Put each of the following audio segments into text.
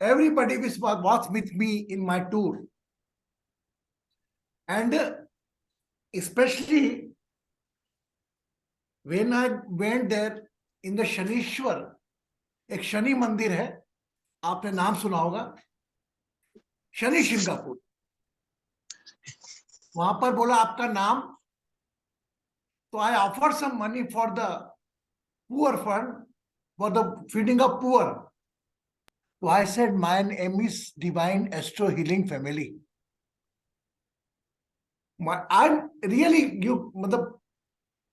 Everybody was with me in my tour, and especially when I went there in the Shanishwar, एक शनि मंदिर है, आपने नाम सुना होगा, शनि सिंगापुर। वहां पर बोला आपका नाम, तो I offer some money for the poor fund, for the feeding of poor. तो I said my name is divine astro healing family. I really you, मतलब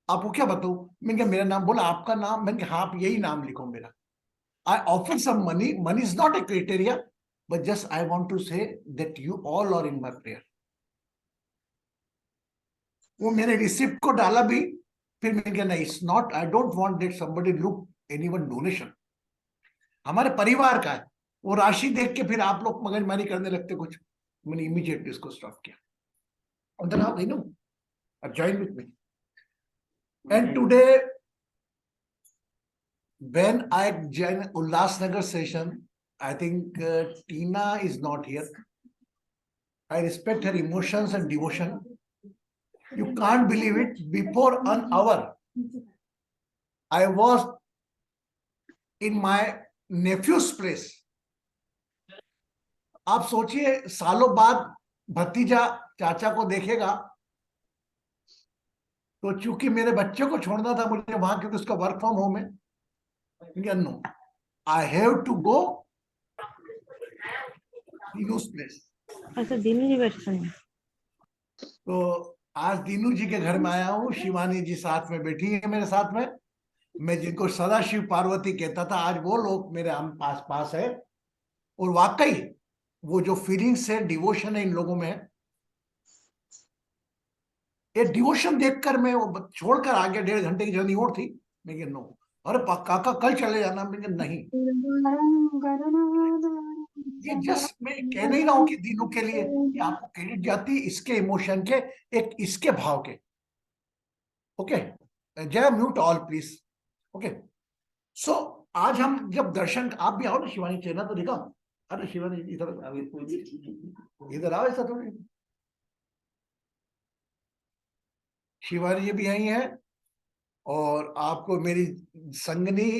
आपको क्या बताऊं, मैंने कहा मेरा नाम, बोला आपका नाम, मैंने कहा हाँ आप यही नाम लिखो मेरा। I offer some money. Money is not a criteria, but just I want to say that you all are in my prayer. वो मैंने रिसिप्ट को डाला भी, फिर मैंने कहा नहीं, it's not, I don't want that somebody look anyone donation, हमारे परिवार का है। वो राशि देख के फिर आप लोग मगजमारी करने लगते कुछ, मैंने इमीडिएटली इसको स्टॉप किया। और देन आप no join with me, and today when I join Ulhasnagar session, I think Tina is not here. I respect her emotions and devotion. You can't believe it. Before an hour, I was in my nephew's place. आप सोचिए, सालों बाद भतीजा चाचा को देखेगा, तो चूंकि मेरे बच्चे को छोड़ना था मुझे वहां, क्योंकि उसका वर्क फ्रॉम होम है, no I have to go Dinu's place. अच्छा, दीनू जी बैठे हैं। तो आज दीनू जी के घर में आया हूँ, शिवानी जी साथ में बैठी है मेरे साथ में, मैं जिनको सदा शिव पार्वती कहता था, आज वो लोग मेरे पास पास है। और वाकई वो जो फीलिंग्स है, डिवोशन है इन लोगों में, ये डिवोशन देखकर मैं वो छोड़कर आ गया। 1.5 घंटे की जर्नी और थी, मैं नो, अरे काका कल चले जाना, मैं नहीं, ये जस्ट मैं कह नहीं रहा हूं कि दीनू के लिए, ये आपको क्रेडिट जाती है इसके इमोशन के, एक इसके भाव के। ओके, जय म्यूट ऑल प्लीज। ओके, सो आज हम जब दर्शन, आप भी आओ ना शिवानी, चेहरा तो दिखाओ। अरे शिवानी इधर इधर आओ, ऐसा थोड़ी। शिवानी जी भी आई हैं, और आपको मेरी संगनी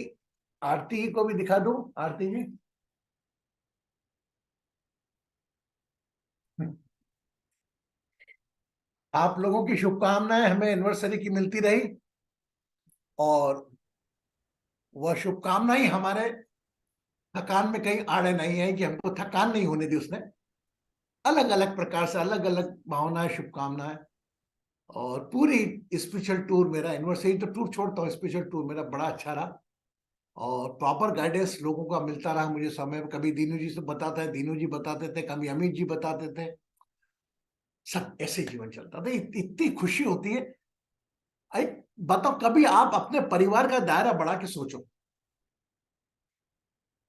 आरती को भी दिखा दूं। आरती जी, आप लोगों की शुभकामनाएं हमें एनिवर्सरी की मिलती रही, और वह शुभकामनाएं हमारे थकान में कहीं आड़े नहीं है, कि हमको थकान नहीं होने दी उसने। अलग अलग प्रकार से अलग अलग भावनाएं, शुभकामनाएं, और पूरी स्पिरिचुअल टूर, मेरा एनिवर्सरी तो टूर छोड़ता हूँ, स्पिरिचुअल टूर मेरा बड़ा अच्छा रहा, और प्रॉपर गाइडेंस लोगों का मिलता रहा मुझे समय। कभी दीनू जी से बताता है, दीनू जी बताते थे, कभी अमित जी बताते थे, सब ऐसे जीवन चलता था। इतनी खुशी होती है। आई बताओ, कभी आप अपने परिवार का दायरा बढ़ा के सोचो।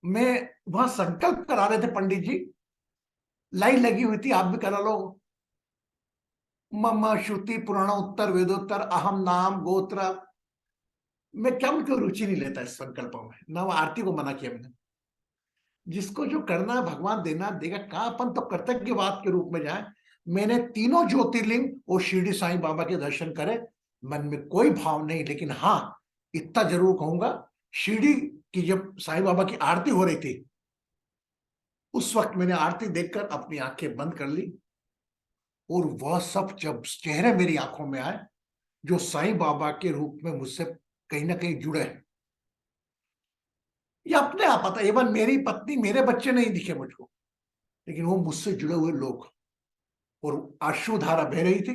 मैं वहां संकल्प करा रहे थे पंडित जी, लाइन लगी हुई थी, आप भी करा लो। मम श्रुति पुराण उत्तर वेदोत्तर अहम नाम गोत्र। मैं क्या उनकी रुचि नहीं लेता इस संकल्पों में, ना वो आरती को मना किया मैंने। जिसको जो करना है भगवान देना देगा, कहा अपन तो कर्तव्यवाद के रूप में जाए। मैंने तीनों ज्योतिर्लिंग और शिरडी साईं बाबा के दर्शन करे, मन में कोई भाव नहीं, लेकिन हाँ इतना जरूर कहूंगा, शिरडी की जब साईं बाबा की आरती हो रही थी, उस वक्त मैंने आरती देखकर अपनी आंखें बंद कर ली, और वह सब जब चेहरे मेरी आंखों में आए, जो साईं बाबा के रूप में मुझसे कहीं ना कहीं जुड़े हैं, ये अपने आप आता। इवन मेरी पत्नी, मेरे बच्चे नहीं दिखे मुझको, लेकिन वो मुझसे जुड़े हुए लोग, और अश्रुधारा बह रही थी,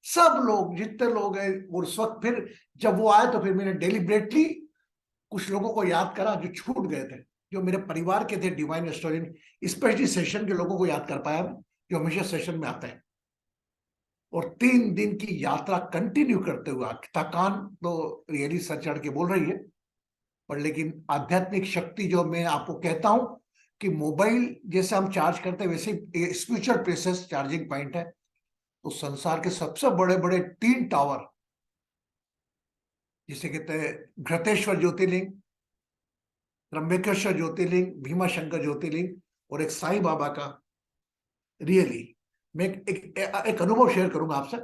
सब लोग जितने लोग हैं। और उस वक्त फिर जब वो आए, तो फिर मैंने डेलिब्रेटली कुछ लोगों को याद करा जो छूट गए थे, जो मेरे परिवार के थे, डिवाइन एस्ट्रोलॉजी, स्पेशली सेशन के लोगों को याद कर पाया, जो हमेशा सेशन में आते हैं। और 3 दिन की यात्रा कंटिन्यू करते हुए, थकान तो रियली सर चढ़ के बोल रही है, पर लेकिन आध्यात्मिक शक्ति, जो मैं आपको कहता हूं कि मोबाइल जैसे हम चार्ज करते हैं, वैसे स्पिरिचुअल प्लेसेस चार्जिंग पॉइंट है। तो संसार के सबसे बड़े बड़े 3 टावर, जिसे कहते हैं घृतेश्वर ज्योतिर्लिंग, त्र्यंबकेश्वर ज्योतिर्लिंग, भीमाशंकर ज्योतिर्लिंग, और एक साईं बाबा का, रियली मैं एक अनुभव शेयर करूंगा आपसे।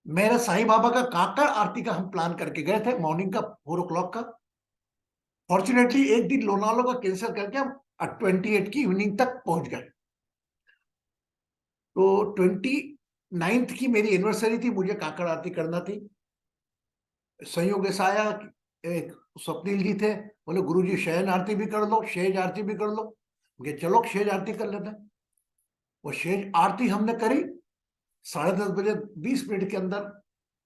मेरा साईं बाबा का काकड़ आरती का हम प्लान करके गए थे, मॉर्निंग का 4 o'clock का। फॉर्चुनेटली एक दिन लोनालो का कैंसिल करके हम 28 की इवनिंग तक पहुंच गए। तो 29th की मेरी एनिवर्सरी थी, मुझे काकड़ आरती करना थी। संयोग ऐसा आया, एक स्वप्निल जी थे, बोले गुरुजी शयन आरती भी कर लो, शेज आरती भी कर लो। चलो शेज आरती कर लेते हैं। वो शेज आरती हमने करी, 10:30 बजे 20 मिनट के अंदर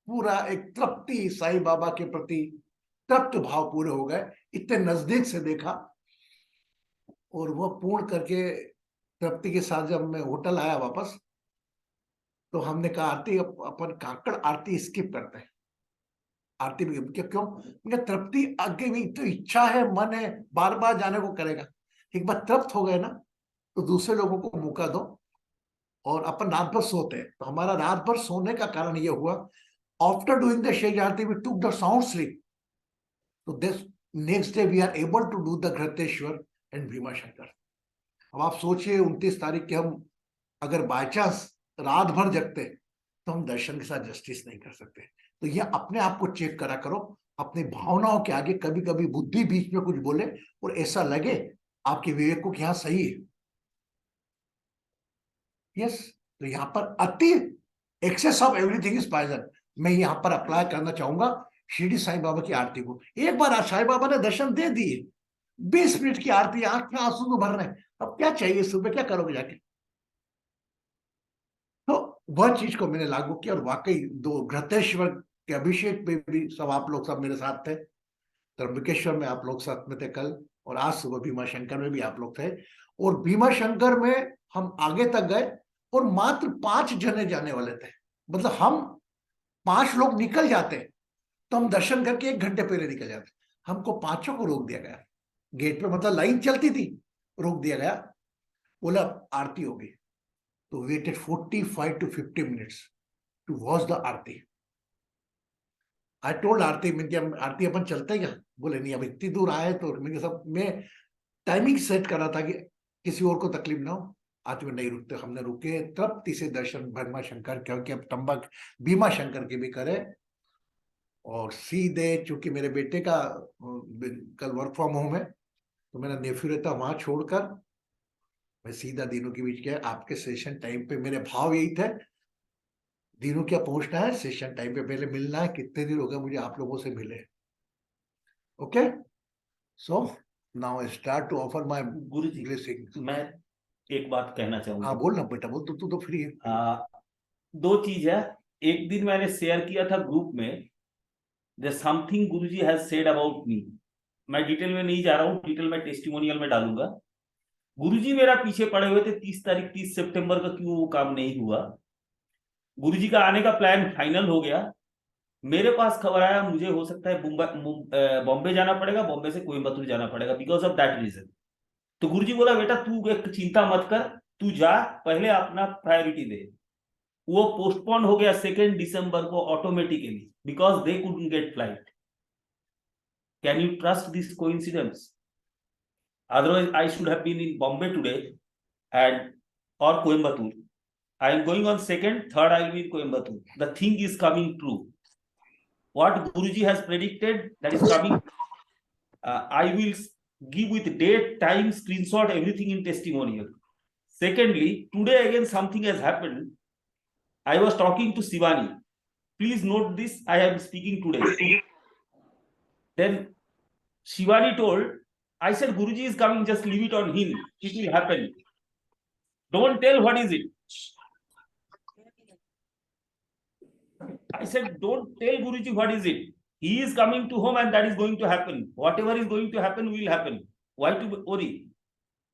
पूरा एक तृप्ति साईं बाबा के प्रति तृप्त भाव पूरे हो गए, इतने नजदीक से देखा। और वह पूर्ण करके तृप्ति के साथ जब मैं होटल आया वापस, तो हमने कहा आरती अपन काकड़ आरती स्किप करते हैं। आरती भी क्यों? तृप्ति आगे भी तो इच्छा है, मन है, बार बार जाने को करेगा। एक बार तृप्त हो गए ना, तो दूसरे लोगों को मौका दो। और अपन रात भर सोते हैं, तो हमारा रात भर सोने का कारण यह हुआ, after doing the shej aarti we took the sound sleep, तो this next day we are able to do the घृतेश्वर एंड भीमाशंकर। अब आप सोचिए 29 तारीख के हम अगर बाय चांस रात भर जगते, तो हम दर्शन के साथ जस्टिस नहीं कर सकते। तो ये अपने आप को चेक करा करो, अपनी भावनाओं के आगे कभी कभी बुद्धि बीच में कुछ बोले और ऐसा लगे आपके विवेक को कि हाँ सही है। यस, तो यहां पर अति excess of everything is poison, मैं यहां पर अप्लाई करना चाहूंगा शिरडी साईं बाबा की आरती को। एक बार साईं बाबा ने दर्शन दे दिए, 20 मिनट की आरती, आंख में आंसू तो भर रहे हैं, अब क्या चाहिए, सुबह क्या करोगे जाके? तो वह चीज को मैंने लागू किया, और वाकई 2 घृतेश्वर के अभिषेक में भी सब आप लोग सब मेरे साथ थे, त्र्यंबकेश्वर में आप लोग साथ में थे कल, और आज सुबह भीमा शंकर में भी आप लोग थे। और भीमा शंकर में हम आगे तक गए, और मात्र 5 जने जाने वाले थे। मतलब हम 5 लोग निकल जाते, तो हम दर्शन करके 1 घंटे पहले निकल जाते। हमको 5 को रोक दिया गया गेट पे, मतलब लाइन चलती थी, रोक दिया गया, बोला आरती होगी। तो waited 45 to 50 minutes to watch the aarti. I told aarti, मैं आरती अपन चलते क्या? बोले नहीं, अब इतनी दूर आए तो मैं टाइमिंग सेट कर रहा था कि किसी और को तकलीफ ना हो। आज में नहीं रुकते, हमने रुके, तृप्ति से दर्शन भीमा शंकर, क्योंकि अब तंबक भीमा शंकर के भी करे। और सीधे, चूंकि मेरे बेटे का कल वर्क फ्रॉम होम है, तो मेरा नेफ्यू रहता, वहां छोड़कर मैं सीधा दीनू के बीच गया। आपके सेशन टाइम पे मेरे भाव यही थे, दीनू क्या पहुंचना है, सेशन टाइम पे पहले मिलना है, कितने दिन हो गए मुझे आप लोगों से मिले। Okay, so now I start to offer my guruji, blessing. मैं एक बात कहना चाहूंगा। हाँ बोल ना बेटा, बोल, तू तो फ्री है। 2 चीज है। एक दिन मैंने शेयर किया था ग्रुप में, something Guruji has said about me. मैं डिटेल में नहीं जा रहा हूँ, डिटेल में टेस्टिमोनियल में डालूंगा। गुरुजी मेरा पीछे पड़े हुए थे, 30 सितंबर का क्यों वो काम नहीं हुआ। गुरुजी का आने का प्लान फाइनल हो गया। मेरे पास खबर आया मुझे हो सकता है बॉम्बे जाना पड़ेगा, बॉम्बे से कोयम्बतूर जाना पड़ेगा, बिकॉज ऑफ दैट रीजन। तो गुरुजी बोला बेटा तू एक चिंता मत कर, तू जा, पहले अपना प्रायोरिटी दे। वो पोस्टपोन हो गया 2 दिसंबर को automatically, because they couldn't get flight. Can you trust this coincidence? Otherwise I should have been in Bombay today and और Coimbatore. I am going on 2nd, 3rd I will be in Coimbatore. The thing is coming true. What Guruji has predicted, that is coming. I will give with date, time, screenshot, everything in testimonial. Secondly, today again something has happened. I was talking to Shivani. Please note this, I am speaking today. Then Shivani told, I said Guruji is coming, just leave it on him. It will happen. Don't tell what is it. I said, don't tell Guruji what is it. He is coming to home and that is going to happen. Whatever is going to happen will happen. Why to worry?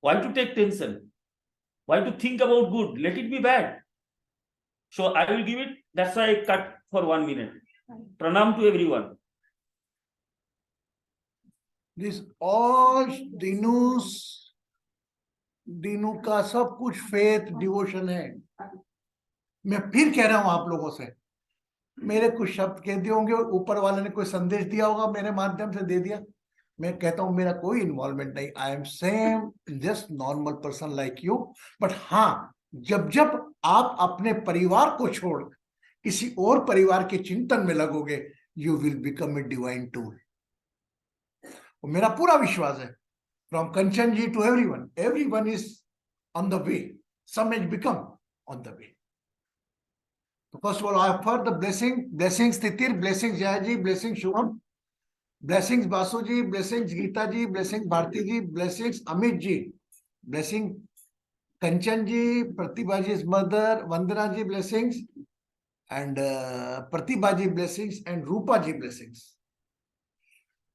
Why to take tension? Why to think about good? Let it be bad. So I will give it. That's why I cut for 1 minute. Pranam to everyone. This all Dinu का सब कुछ faith devotion है। मैं फिर कह रहा हूं आप लोगों से, मेरे कुछ शब्द कह दिए होंगे, ऊपर वाले ने कोई संदेश दिया होगा, मेरे माध्यम से दे दिया। मैं कहता हूं मेरा कोई इन्वॉल्वमेंट नहीं, I am same just normal person like you. But हाँ, जब जब आप अपने परिवार को छोड़ किसी और परिवार के चिंतन में लगोगे, you will become a divine tool. मेरा पूरा विश्वास है, from Kanchan ji to everyone is on the way, some has become on the way. So first of all, I offer the blessings Titir, blessings Jayaji, blessings Shubham, blessings Basuji, blessings Geeta ji, blessings Bharti ji, blessings Amit ji, blessing Kanchan ji, Pratibha ji's mother, Vandana ji, blessings, and Pratibha ji, blessings, and Rupa ji, blessings.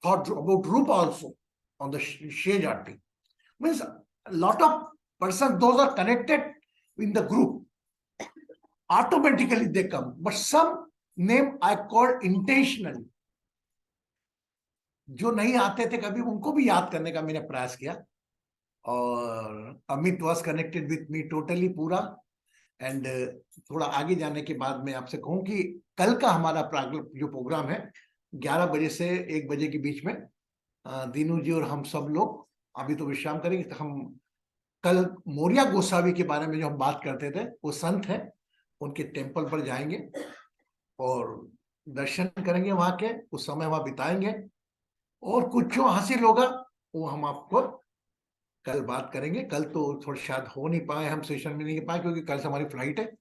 Thought about Rupa also on the Shage Aarti. Means a lot of persons, those are connected in the group. Automatically they come, but some name I called intentionally. जो नहीं आते थे कभी, उनको भी याद करने का मैंने प्रयास किया। और Amit was connected with me totally पूरा। एंड थोड़ा आगे जाने के बाद मैं आपसे कहूं कि कल का हमारा जो प्रोग्राम है 11 बजे से 1 बजे के बीच में, दीनू जी और हम सब लोग अभी तो विश्राम करेंगे। तो हम कल मोरिया गोसावी के बारे में जो हम बात करते थे, वो संत है, उनके टेम्पल पर जाएंगे और दर्शन करेंगे वहां के, उस समय वहां बिताएंगे। और कुछ जो हासिल होगा वो हम आपको कल बात करेंगे। कल तो थोड़ा शायद हो नहीं पाए, हम सेशन में नहीं पाए क्योंकि कल से हमारी फ्लाइट है।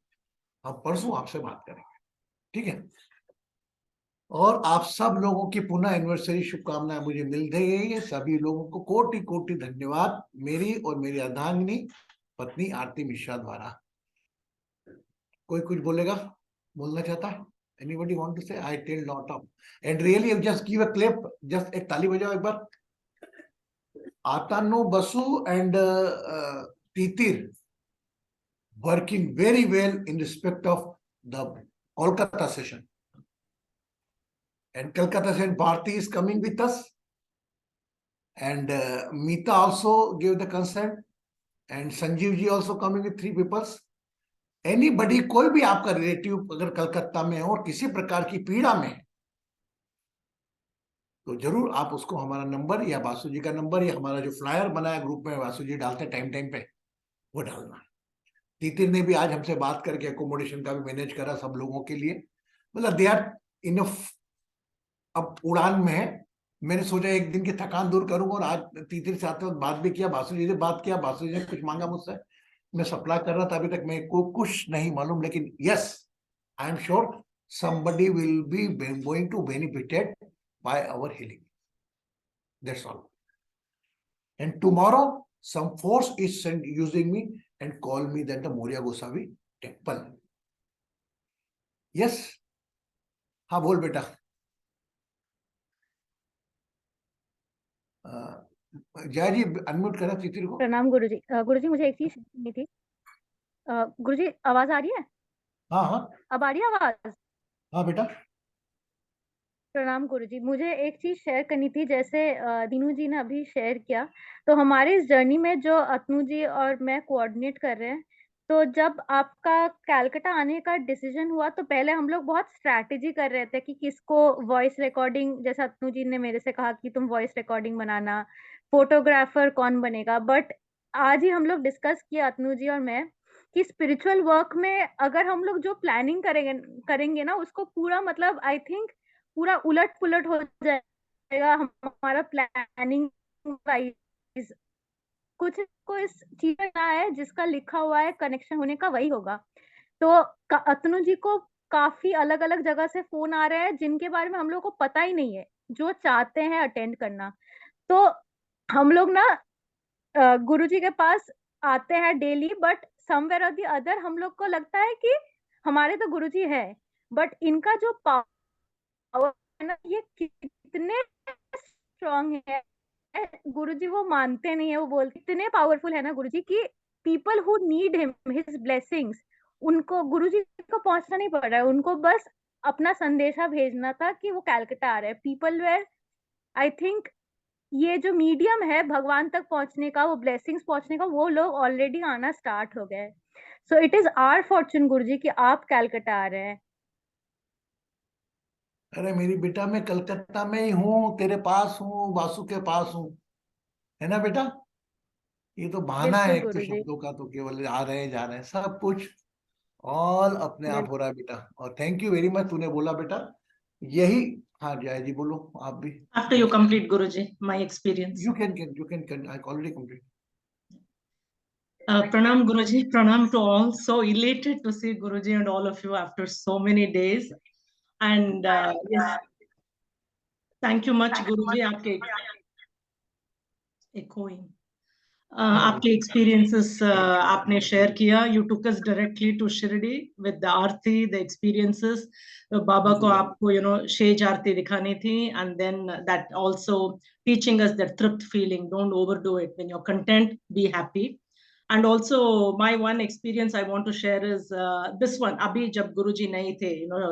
हम परसों आपसे बात करेंगे, ठीक है। और आप सब लोगों की पुनः एनिवर्सरी शुभकामनाएं मुझे मिल रही है। सभी लोगों को कोटि कोटि धन्यवाद, मेरी और मेरी अर्धांगिनी पत्नी आरती मिश्रा द्वारा। कोई कुछ बोलेगा, बोलना चाहता है? Anybody want to say? I tell lot of, and really just give a clap, just एक ताली बजाओ एक बार। Atanu, Basu and Titir working very well in respect of the Kolkata session. And Kolkata session, Bharti is coming with us. And Meeta also gave the consent. And Sanjeev ji also coming with 3 people. Anybody, कोई भी आपका relative अगर कलकत्ता में है और किसी प्रकार की पीड़ा में है, तो जरूर आप उसको हमारा नंबर या वासु जी का नंबर या हमारा जो फ्लायर बनाया ग्रुप में वासु जी डालते टाइम पे, वो डालना। तीतिर ने भी आज हमसे बात करके एकोमोडेशन का भी मैनेज करा सब लोगों के लिए। मतलब दे आर इनफ, अब उड़ान में है। मैंने सोचा एक दिन की थकान दूर करूंगा, और आज तीतिर से आते वक्त बात भी किया, वासु जी से बात किया, वासु जी ने कुछ मांगा मुझसे, मैं सप्लाई कर रहा था। अभी तक मेरे को कुछ नहीं मालूम, लेकिन yes, I am sure somebody will be going to benefited by our healing. That's all. And tomorrow some force is sent using me and call me that the Moria Gosavi temple. Yes, हाँ बोल बेटा। जय जी unmute करा तितिर को। प्रणाम गुरुजी। गुरुजी मुझे एक चीज पूछनी थी। गुरुजी आवाज आ रही है? हाँ हाँ, अब आ रही है आवाज? हाँ बेटा। प्रणाम गुरुजी, मुझे एक चीज शेयर करनी थी। जैसे दीनू जी ने अभी शेयर किया, तो हमारे इस जर्नी में जो अतनु जी और मैं कोऑर्डिनेट कर रहे हैं, तो जब आपका कलकत्ता आने का डिसीजन हुआ, तो पहले हम लोग बहुत स्ट्रैटेजी कर रहे थे कि किसको वॉइस रिकॉर्डिंग, जैसे अतनु जी ने मेरे से कहा कि तुम वॉइस रिकॉर्डिंग बनाना, फोटोग्राफर कौन बनेगा। बट आज ही हम लोग डिस्कस किया अतनु जी और मैं कि स्पिरिचुअल वर्क में अगर हम लोग जो प्लानिंग करेंगे ना, उसको पूरा मतलब आई थिंक पूरा उलट पुलट हो जाएगा हमारा प्लानिंग वाइज। कुछ को इस चीज में क्या है, जिसका लिखा हुआ है कनेक्शन होने का वही होगा। तो अतनु जी को काफी अलग अलग जगह से फोन आ रहे हैं जिनके बारे में हम लोग को पता ही नहीं है, जो चाहते हैं अटेंड करना। तो हम लोग ना गुरु जी के पास आते हैं डेली, बट समवेयर और दी अदर हम लोग को लगता है कि हमारे तो गुरु जी है, बट इनका जो पावर है ना, ये कितने स्ट्रॉन्ग है गुरुजी, वो मानते नहीं है। वो बोलते इतने पावरफुल है ना गुरुजी की people who need him his blessings, उनको गुरुजी को पहुंचना नहीं पड़ रहा है, उनको बस अपना संदेशा भेजना था कि वो कलकत्ता आ रहे हैं। पीपल वेयर आई थिंक ये जो मीडियम है भगवान तक पहुंचने का, वो ब्लेसिंग्स पहुंचने का, वो लोग ऑलरेडी आना स्टार्ट हो गए। So it is our fortune गुरुजी कि आप कलकत्ता आ रहे हैं. अरे मेरी बेटा, मैं कलकत्ता में ही हूँ, तेरे पास हूँ, वासु के पास हूँ, है ना बेटा? ये तो बहाना है बिल्कुल एक तो गुरुजी. शब्दों का, तो केवल आ रहे हैं जा रहे हैं, सब कुछ ऑल अपने आप हो रहा है बेटा। और थैंक यू वेरी मच, तूने बोला बेटा यही। हाँ जय जी, बोलो आप भी। After you complete, Guruji, my experience. You can I already complete. Pranam Guruji, pranam to all. So elated to see Guruji and all of you after so many days. And yes, thank you much, Guruji. आपके echoing. आपके experiences आपने share किया. You took us directly to Shirdi with the Aarti, the experiences. बाबा को आपको शेज आरती दिखानी थी, and then that also teaching us that truth feeling. Don't overdo it. When you're content, be happy. And also my one experience I want to share is this one. अभी जब गुरुजी नहीं थे,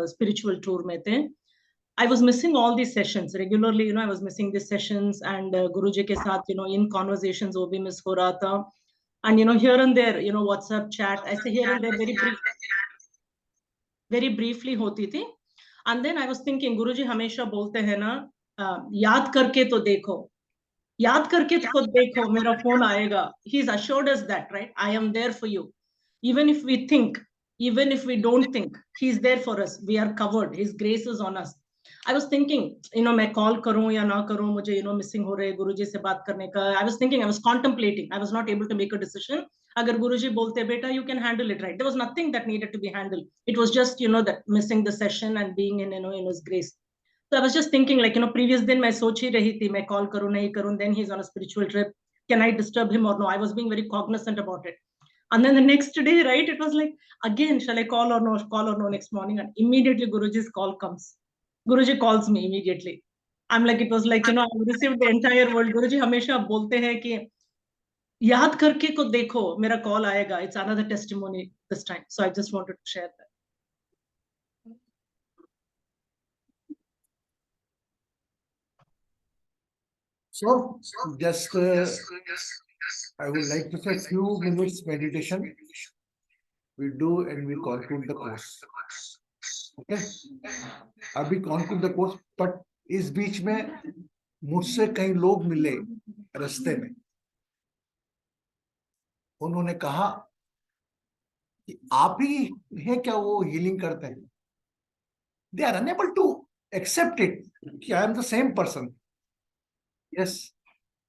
spiritual tour में थे, I was missing all these sessions regularly. I was missing these sessions, and Guruji के साथ in conversations वो भी miss हो रहा था. And here and there WhatsApp chat ऐसे here and there very briefly होती थी. And then I was thinking गुरुजी हमेशा बोलते हैं ना, याद करके तो देखो, याद करके खुद देखो, मेरा फोन आएगा. He's assured us that, right? I am there for you. Even if we think, even if we don't think, he's there for us. We are covered. His grace is on us. I was thinking, मैं call करूं या ना करूं, मुझे missing हो रहे गुरुजी से बात करने का. I was thinking, I was contemplating. I was not able to make a decision. अगर गुरुजी बोलते बेटा you can handle it, right? There was nothing that needed to be handled. It was just that missing the session and being in in his grace. So I was just thinking, like, previous दिन मैं सोच ही रही थी मैं call करूं नहीं करूं. Then he's on a spiritual trip. Can I disturb him or no? I was being very cognizant about it. And then the next day, right, it was like, again, shall I call or no? Call or no next morning? And immediately Guruji's call comes. Guruji calls me immediately. I'm like, it was like, I received the entire world. Guruji हमेशा बोलते हैं कि याद करके को देखो, मेरा call आएगा. It's another testimony this time. So I just wanted to share that. So just I would like to say few minutes meditation we do and we conclude the course. Okay, अभी conclude the course, but इस बीच में मुझसे कई लोग मिले रास्ते में. उन्होंने कहा कि आप ही हैं क्या वो हीलिंग करते हैं. They are unable to accept it कि I am the same person. Yes,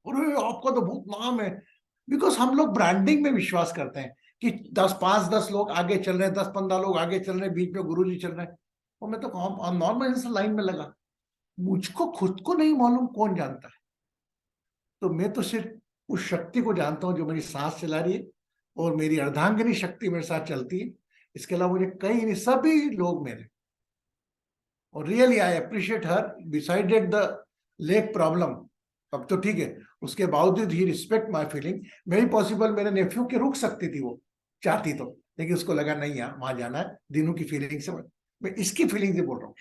और आपका तो बहुत नाम है. बिकॉज हम लोग ब्रांडिंग में विश्वास करते हैं कि 10 लोग आगे चल रहे हैं, 10-15 लोग आगे चल रहे हैं, बीच में गुरुजी चल रहे हैं, और मैं तो नॉर्मल लाइन में लगा. मुझको खुद को नहीं मालूम कौन जानता है. तो मैं तो सिर्फ उस शक्ति को जानता हूं जो मेरी सांस चला रही है, और मेरी अर्धांगिनी शक्ति मेरे साथ चलती है. इसके अलावा मुझे कई नहीं, सभी लोग मेरे. और really I appreciate her besided the leg problem. अब तो ठीक है, उसके बावजूद ही रिस्पेक्ट माय फीलिंग. मे भी पॉसिबल मेरे नेफ्यू के रुक सकती थी वो चाहती तो, लेकिन उसको लगा नहीं यार वहां जाना है. दिनों की फीलिंग से, मैं इसकी फीलिंग से बोल रहा हूँ.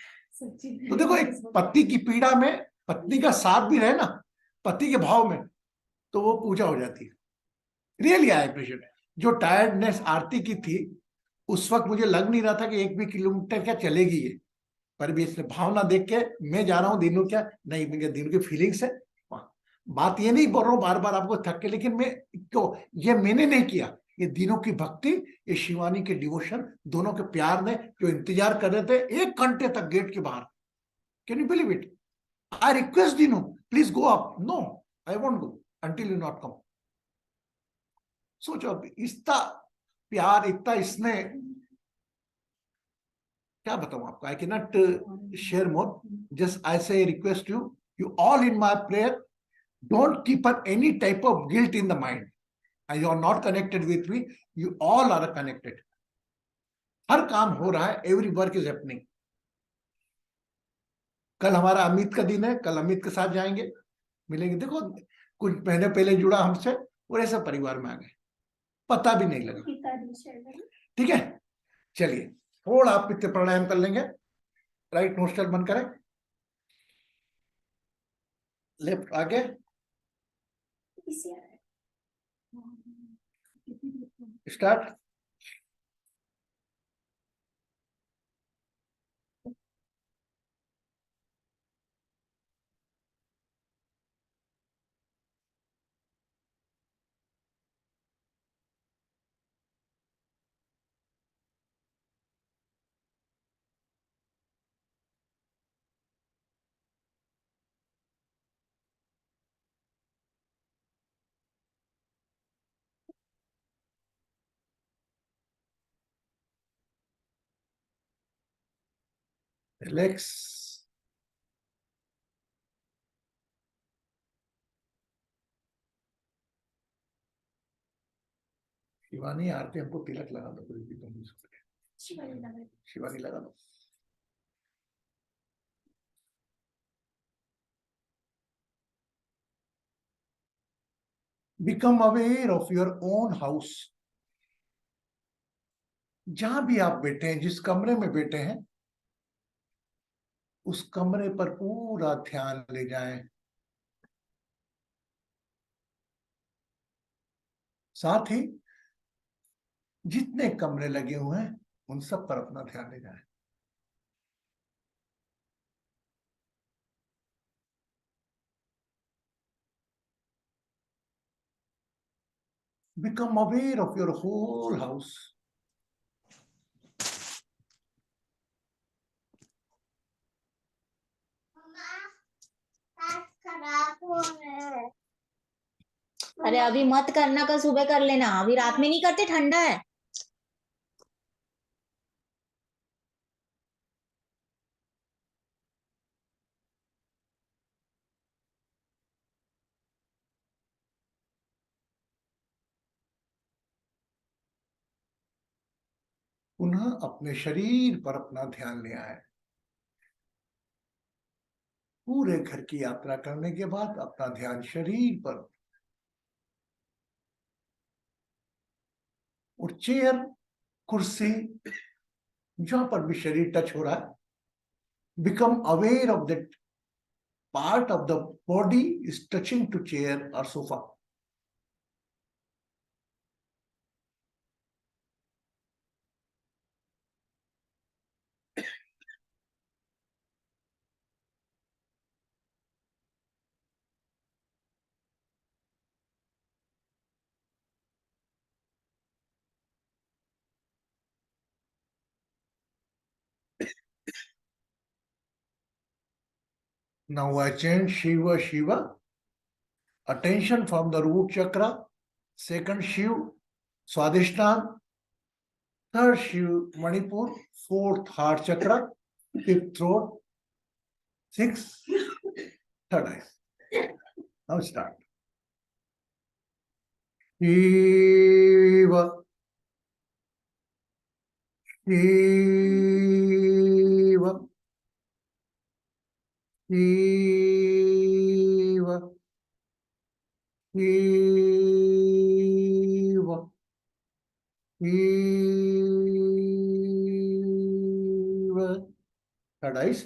तो देखो, एक पति की पीड़ा में पत्नी का साथ भी रहे ना, पति के भाव में, तो वो पूजा हो जाती है. Really I appreciate. जो टायर्डनेस आरती की थी उस वक्त मुझे लग नहीं रहा था कि 1 भी किलोमीटर क्या चलेगी ये, पर भी इसने भावना देख के मैं जा रहा हूँ दिनों क्या नहीं, दिनों की फीलिंग से. बात ये नहीं बोल रहा हूँ बार बार आपको थक के, लेकिन मैं क्यों, ये मैंने नहीं किया, ये दिनों की भक्ति, ये शिवानी के डिवोशन, दोनों के प्यार ने जो इंतजार कर रहे थे 1 घंटे तक गेट के बाहर. Can you believe it? I request Dinu please go up. No, I won't go until you not come. सोचो इतना प्यार, इतना इसने, क्या बताऊं आपको. I can not share more. Just I say request you all in my prayer, don't keep up any type of guilt in the mind. And you are not connected with me, you all are connected. हर काम हो रहा है, every work is happening. कल हमारा अमित का दिन है, कल अमित के साथ जाएंगे, मिलेंगे. देखो कुछ महीने पहले जुड़ा हमसे और ऐसा परिवार में आ गए, पता भी नहीं लगा. ठीक है, चलिए थोड़ा आप पित्त प्राणायाम कर लेंगे. राइट नोस्ट्रल बंद करें, लेफ्ट आगे, स्टार्ट. Relax. शिवानी आरती हमको तिलक लगा दो, कोई भी तुम शिवानी लगा दो। Become aware of your own house. जहां भी आप बैठे हैं, जिस कमरे में बैठे हैं, उस कमरे पर पूरा ध्यान ले जाएं। साथ ही जितने कमरे लगे हुए हैं उन सब पर अपना ध्यान ले जाएं। Become aware of your whole house. अरे अभी मत करना, कल सुबह कर लेना, अभी रात में नहीं करते, ठंडा है। पुनः अपने शरीर पर अपना ध्यान ले आए। पूरे घर की यात्रा करने के बाद अपना ध्यान शरीर पर, और चेयर, कुर्सी, जहां पर भी शरीर टच हो रहा है, become aware of that part of the body is touching to chair और sofa. Now I chant Shiva Shiva. Attention from the root chakra. Second Shiv, Swadhisthana. Third Shiv, Manipur. Fourth, heart chakra. Fifth, throat. Sixth, third eye. Now start. Shiva. Shiva. Shiva. Shiva. Shiva. Third eyes.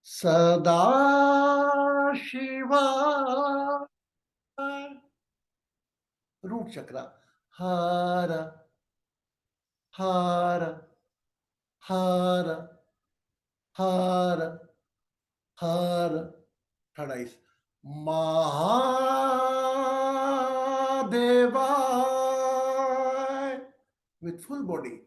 Sada Shiva. Root chakra. Hara. Hara. Hara. Hara. Hara. Third eyes. Mahadeva. With full body.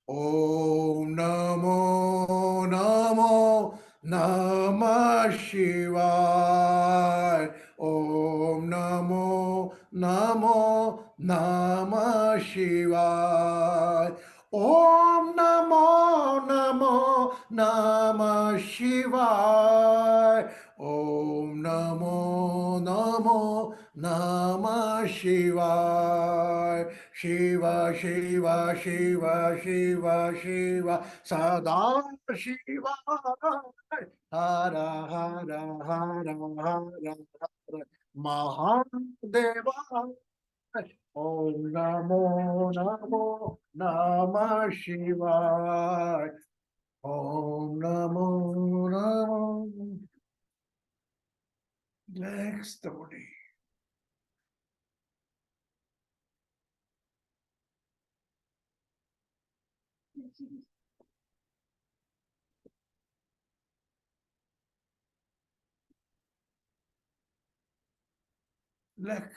Om Namo Namo Namah Shivaya. Om Namo Namo Namah Shivaya. Om Namo Namo Namah Shivaya. Om Namo Namo Namah Shivaya. Shiva Shiva Shiva Shiva Shiva Sada Shiva. Hara Hara Hara Hara Mahadeva. Om Namo Namo Namah Shivaya. Om Namo Namo. Relax the body. Relax.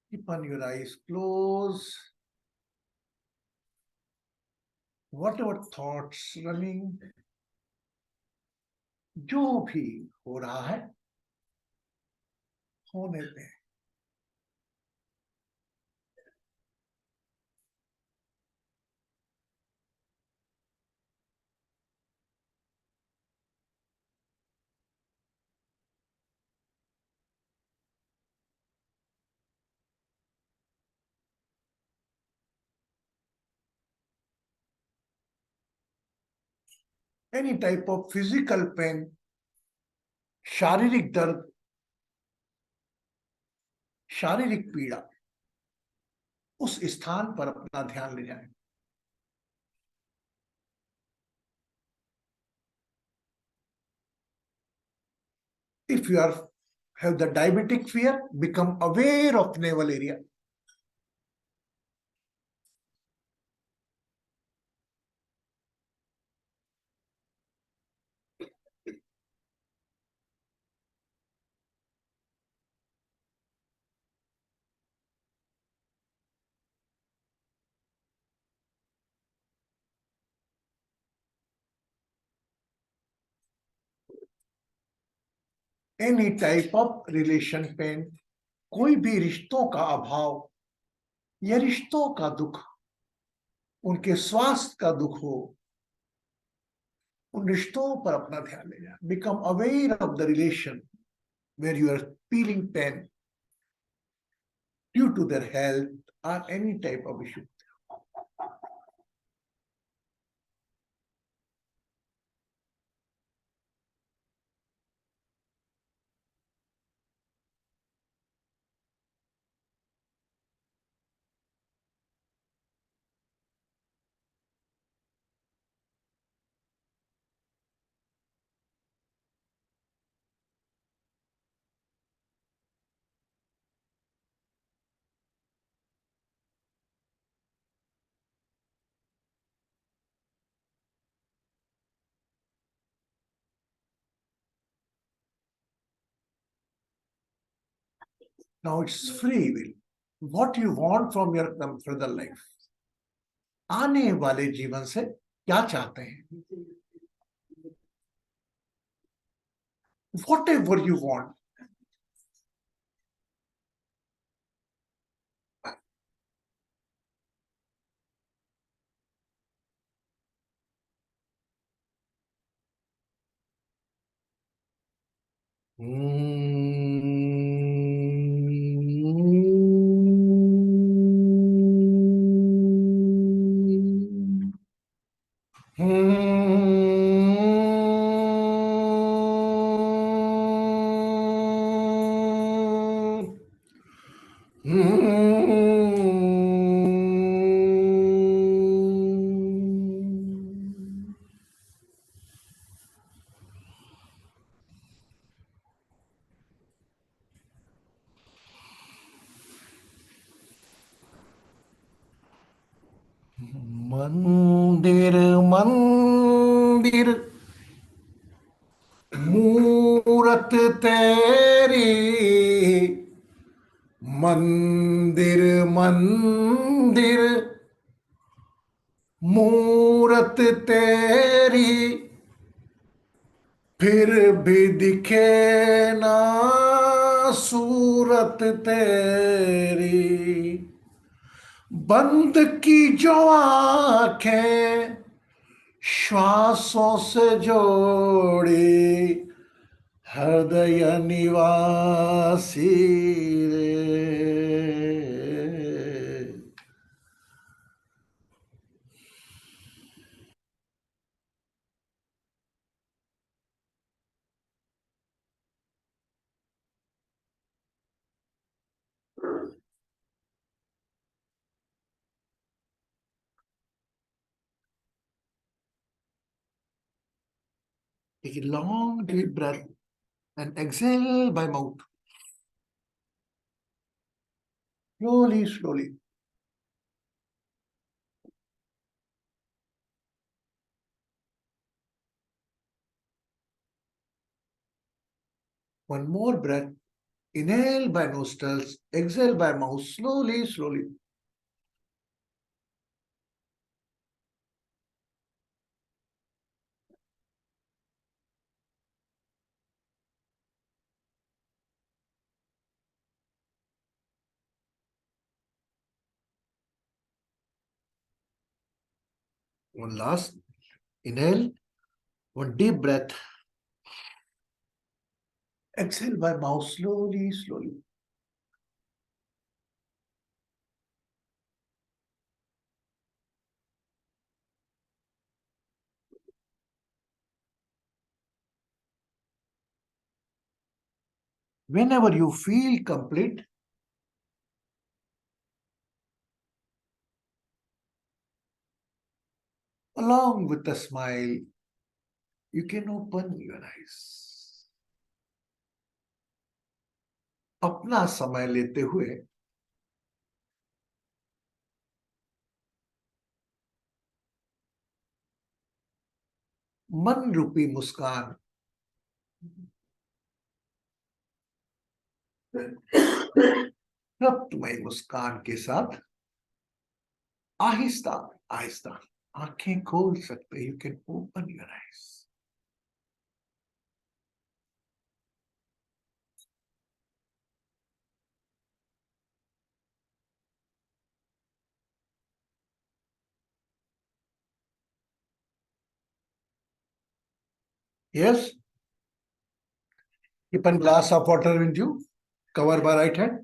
Keep on your eyes closed. whatever thoughts running, जो भी हो रहा है होने दें. Any type of physical pain, शारीरिक दर्द, शारीरिक पीड़ा, उस स्थान पर अपना ध्यान ले जाएं. If you have the diabetic fear, become aware of navel area. Any type of relation pain, कोई भी रिश्तों का अभाव या रिश्तों का दुख, उनके स्वास्थ्य का दुख हो, उन रिश्तों पर अपना ध्यान ले जाए. Become aware of the relation where you are feeling pain due to their health or any type of issue. Now it's free will. What you want from your further life. आने वाले जीवन से क्या चाहते हैं? Whatever you want. मंदिर मंदिर मूरत तेरी, मंदिर मंदिर मूरत तेरी, फिर भी दिखे ना सूरत तेरी. बंद की जो आंखें श्वासों से जोड़ी, हृदय निवासी रे. Take a long deep breath and exhale by mouth. Slowly, slowly. One more breath. Inhale by nostrils, exhale by mouth, slowly, slowly. One last inhale, one deep breath. Exhale by mouth slowly, slowly. Whenever you feel complete, along with the smile, you can open your eyes. अपना समय लेते हुए मन रूपी मुस्कान रक्तमय मुस्कान के साथ आहिस्ता आहिस्ता आंखें खोल सकते. You can open your eyes. Yes. Keep a glass of water with you. Cover by right hand.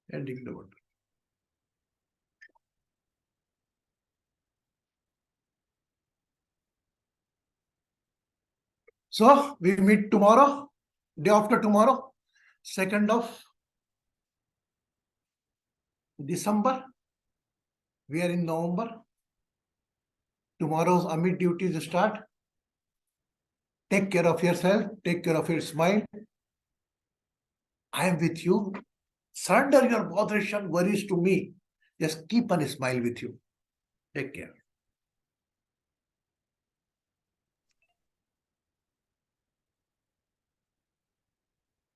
And drink the water. So we meet tomorrow, day after tomorrow, 2nd of December. We are in November. Tomorrow's Amit duties start. Take care of yourself. Take care of your smile. I am with you. Surrender your botheration, worries to me. Just keep on smile with you. Take care.